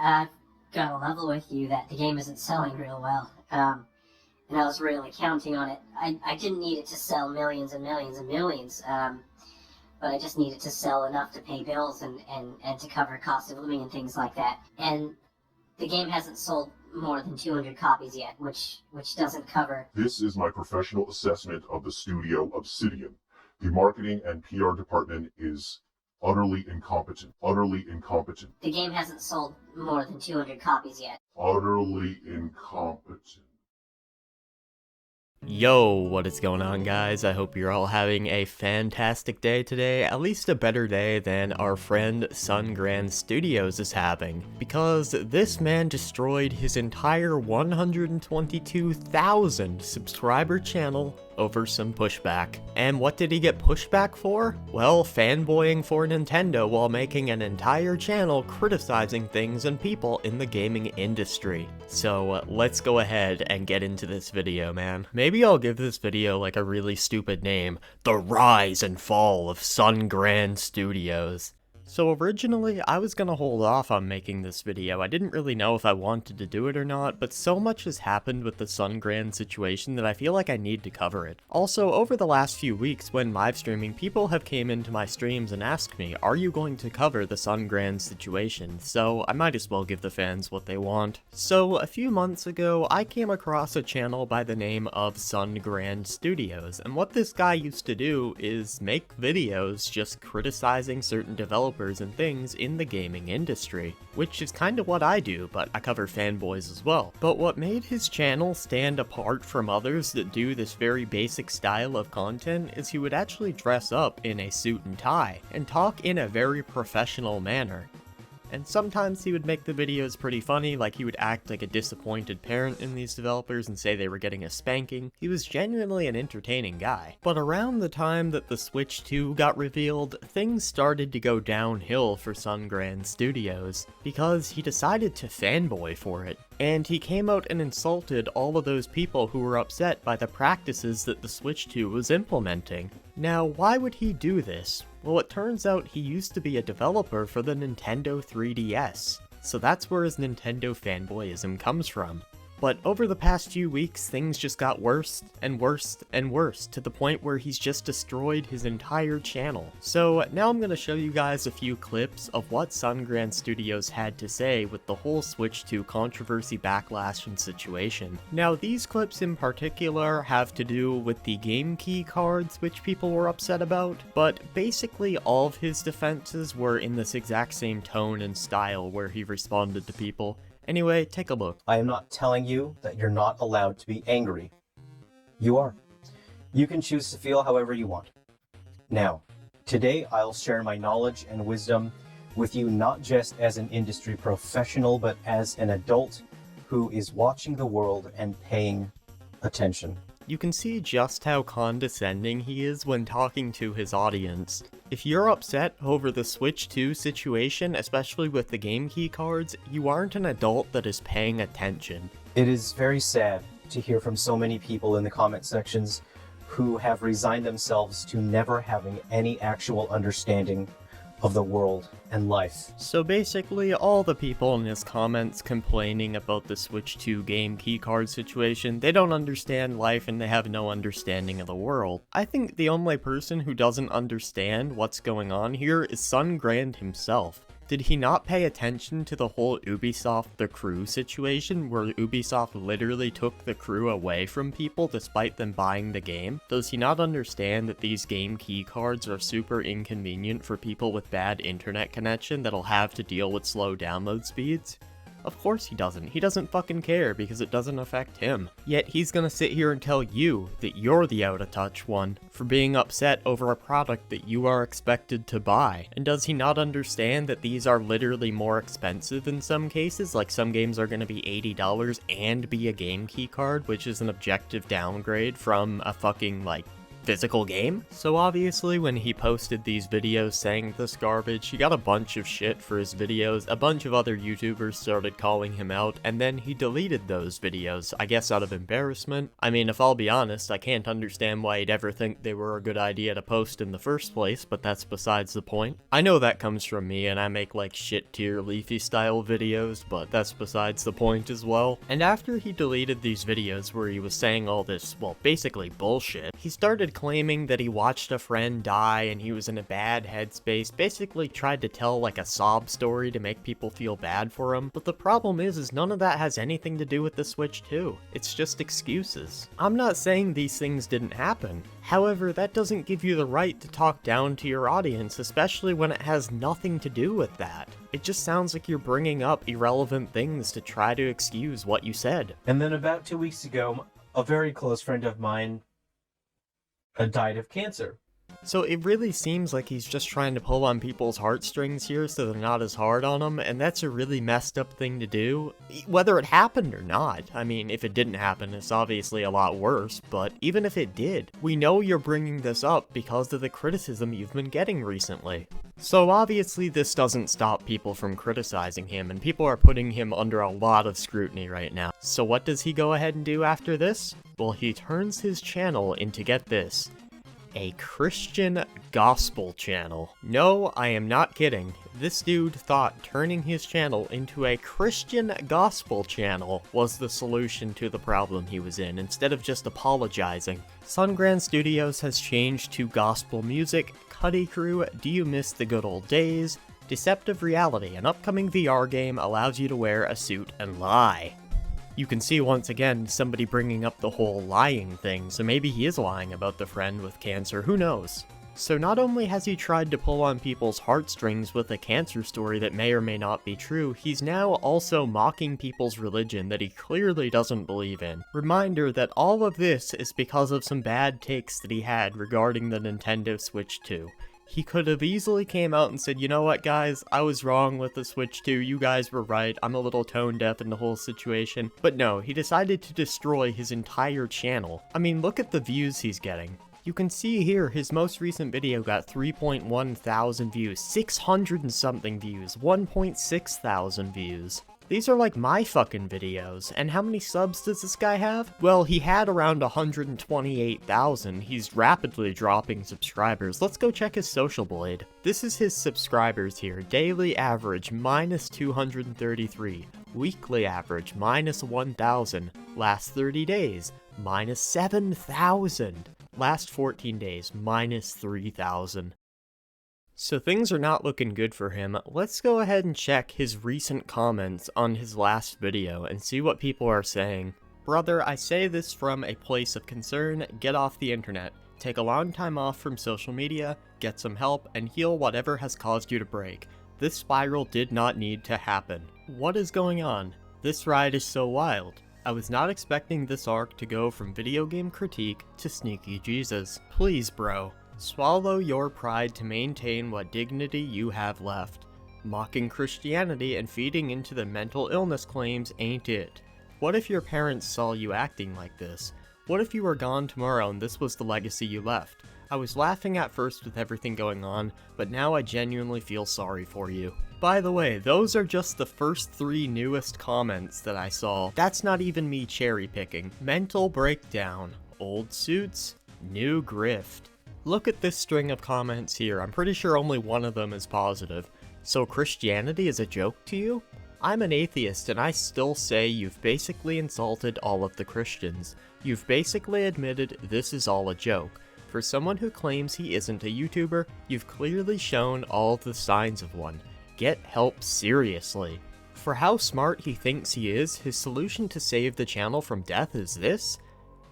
I've got to level with you that the game isn't selling real well. And I was really counting on it. I didn't need it to sell millions and millions and millions, but I just needed to sell enough to pay bills and to cover cost of living and things like that. And the game hasn't sold more than 200 copies yet, which doesn't cover. This is my professional assessment of the studio Obsidian. The marketing and PR department is utterly incompetent. Utterly incompetent. The game hasn't sold more than 200 copies yet. Utterly incompetent. Yo, what is going on, guys? I hope you're all having a fantastic day today, at least a better day than our friend Sungrand Studios is having, because this man destroyed his entire 122,000 subscriber channel over some pushback. And what did he get pushback for? Well, fanboying for Nintendo while making an entire channel criticizing things and people in the gaming industry. So let's go ahead and get into this video, man. Maybe I'll give this video like a really stupid name: The Rise and Fall of Sungrand Studios. So originally, I was gonna hold off on making this video. I didn't really know if I wanted to do it or not, but so much has happened with the Sungrand situation that I feel like I need to cover it. Also, over the last few weeks when live streaming, people have came into my streams and asked me, are you going to cover the Sungrand situation? So I might as well give the fans what they want. So a few months ago, I came across a channel by the name of Sungrand Studios, and what this guy used to do is make videos just criticizing certain developers and things in the gaming industry, which is kind of what I do, but I cover fanboys as well. But what made his channel stand apart from others that do this very basic style of content is he would actually dress up in a suit and tie and talk in a very professional manner. And sometimes he would make the videos pretty funny, like he would act like a disappointed parent in these developers and say they were getting a spanking. He was genuinely an entertaining guy. But around the time that the Switch 2 got revealed, things started to go downhill for Sungrand Studios, because he decided to fanboy for it. And he came out and insulted all of those people who were upset by the practices that the Switch 2 was implementing. Now, why would he do this? Well, it turns out he used to be a developer for the Nintendo 3DS, so that's where his Nintendo fanboyism comes from. But over the past few weeks, things just got worse and worse and worse, to the point where he's just destroyed his entire channel. So now I'm going to show you guys a few clips of what Sungrand Studios had to say with the whole Switch 2 controversy, backlash, and situation. Now, these clips in particular have to do with the game key cards, which people were upset about, but basically all of his defenses were in this exact same tone and style where he responded to people. Anyway, take a look. I am not telling you that you're not allowed to be angry. You are. You can choose to feel however you want. Now, today I'll share my knowledge and wisdom with you, not just as an industry professional, but as an adult who is watching the world and paying attention. You can see just how condescending he is when talking to his audience. If you're upset over the Switch 2 situation, especially with the game key cards, you aren't an adult that is paying attention. It is very sad to hear from so many people in the comment sections who have resigned themselves to never having any actual understanding of the world and life. So basically, all the people in his comments complaining about the Switch 2 game keycard situation, they don't understand life and they have no understanding of the world. I think the only person who doesn't understand what's going on here is Sungrand himself. Did he not pay attention to the whole Ubisoft The Crew situation, where Ubisoft literally took the crew away from people despite them buying the game? Does he not understand that these game key cards are super inconvenient for people with bad internet connection that'll have to deal with slow download speeds? Of course he doesn't. He doesn't fucking care because it doesn't affect him. Yet he's gonna sit here and tell you that you're the out of touch one for being upset over a product that you are expected to buy. And does he not understand that these are literally more expensive in some cases? Like, some games are gonna be $80 and be a game key card, which is an objective downgrade from a fucking, like, physical game? So obviously when he posted these videos saying this garbage, he got a bunch of shit for his videos, a bunch of other YouTubers started calling him out, and then he deleted those videos, I guess out of embarrassment. I mean, if I'll be honest, I can't understand why he'd ever think they were a good idea to post in the first place, but that's besides the point. I know that comes from me, and I make like shit tier Leafy style videos, but that's besides the point as well. And after he deleted these videos where he was saying all this, well, basically bullshit, he started claiming that he watched a friend die and he was in a bad headspace, basically tried to tell like a sob story to make people feel bad for him. But the problem is none of that has anything to do with the Switch 2. It's just excuses. I'm not saying these things didn't happen. However, that doesn't give you the right to talk down to your audience, especially when it has nothing to do with that. It just sounds like you're bringing up irrelevant things to try to excuse what you said. And then about 2 weeks ago, a very close friend of mine died of cancer. So it really seems like he's just trying to pull on people's heartstrings here so they're not as hard on him, and that's a really messed up thing to do, whether it happened or not. I mean, if it didn't happen, it's obviously a lot worse, but even if it did, we know you're bringing this up because of the criticism you've been getting recently. So obviously this doesn't stop people from criticizing him, and people are putting him under a lot of scrutiny right now. So what does he go ahead and do after this? Well, he turns his channel into, get this, a Christian gospel channel. No, I am not kidding. This dude thought turning his channel into a Christian gospel channel was the solution to the problem he was in, instead of just apologizing. Sungrand Studios has changed to gospel music, Cuddy Crew, Do You Miss the Good Old Days, Deceptive Reality, an upcoming VR game allows you to wear a suit and lie. You can see once again somebody bringing up the whole lying thing, so maybe he is lying about the friend with cancer, who knows? So not only has he tried to pull on people's heartstrings with a cancer story that may or may not be true, he's now also mocking people's religion that he clearly doesn't believe in. Reminder that all of this is because of some bad takes that he had regarding the Nintendo Switch 2. He could have easily came out and said, you know what guys, I was wrong with the Switch 2, you guys were right, I'm a little tone deaf in the whole situation. But no, he decided to destroy his entire channel. I mean, look at the views he's getting. You can see here, his most recent video got 3.1 thousand views, 600 and something views, 1.6 thousand views. These are like my fucking videos, and how many subs does this guy have? Well, he had around 128,000, he's rapidly dropping subscribers. Let's go check his social blade. This is his subscribers here, daily average minus 233, weekly average minus 1,000, last 30 days minus 7,000, last 14 days minus 3,000. So things are not looking good for him. Let's go ahead and check his recent comments on his last video and see what people are saying. Brother, I say this from a place of concern. Get off the internet. Take a long time off from social media, get some help, and heal whatever has caused you to break. This spiral did not need to happen. What is going on? This ride is so wild. I was not expecting this arc to go from video game critique to sneaky Jesus. Please, bro. Swallow your pride to maintain what dignity you have left. Mocking Christianity and feeding into the mental illness claims ain't it. What if your parents saw you acting like this? What if you were gone tomorrow and this was the legacy you left? I was laughing at first with everything going on, but now I genuinely feel sorry for you. By the way, those are just the first 3 newest comments that I saw. That's not even me cherry picking. Mental breakdown. Old suits. New grift. Look at this string of comments here, I'm pretty sure only one of them is positive. So Christianity is a joke to you? I'm an atheist and I still say you've basically insulted all of the Christians. You've basically admitted this is all a joke. For someone who claims he isn't a YouTuber, you've clearly shown all the signs of one. Get help seriously. For how smart he thinks he is, his solution to save the channel from death is this?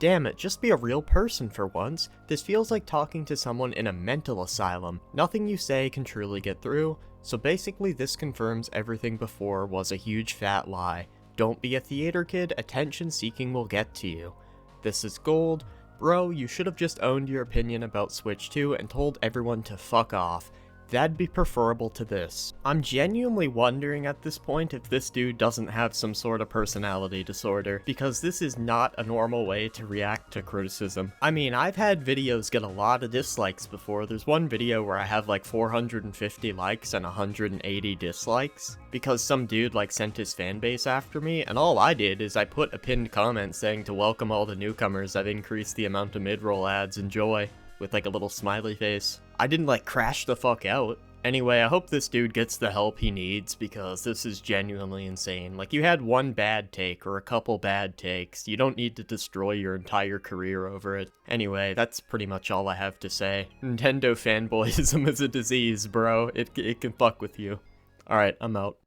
Damn it, just be a real person for once. This feels like talking to someone in a mental asylum. Nothing you say can truly get through, so basically this confirms everything before was a huge fat lie. Don't be a theater kid, attention seeking will get to you. This is gold. Bro, you should have just owned your opinion about Switch 2 and told everyone to fuck off. That'd be preferable to this. I'm genuinely wondering at this point if this dude doesn't have some sort of personality disorder, because this is not a normal way to react to criticism. I mean, I've had videos get a lot of dislikes before. There's one video where I have like 450 likes and 180 dislikes, because some dude like sent his fanbase after me, and all I did is I put a pinned comment saying to welcome all the newcomers, I've increased the amount of mid-roll ads, enjoy, with like a little smiley face. I didn't like crash the fuck out. Anyway, I hope this dude gets the help he needs, because this is genuinely insane. Like, you had one bad take or a couple bad takes. You don't need to destroy your entire career over it. Anyway, that's pretty much all I have to say. Nintendo fanboyism is a disease, bro. It can fuck with you. Alright, I'm out.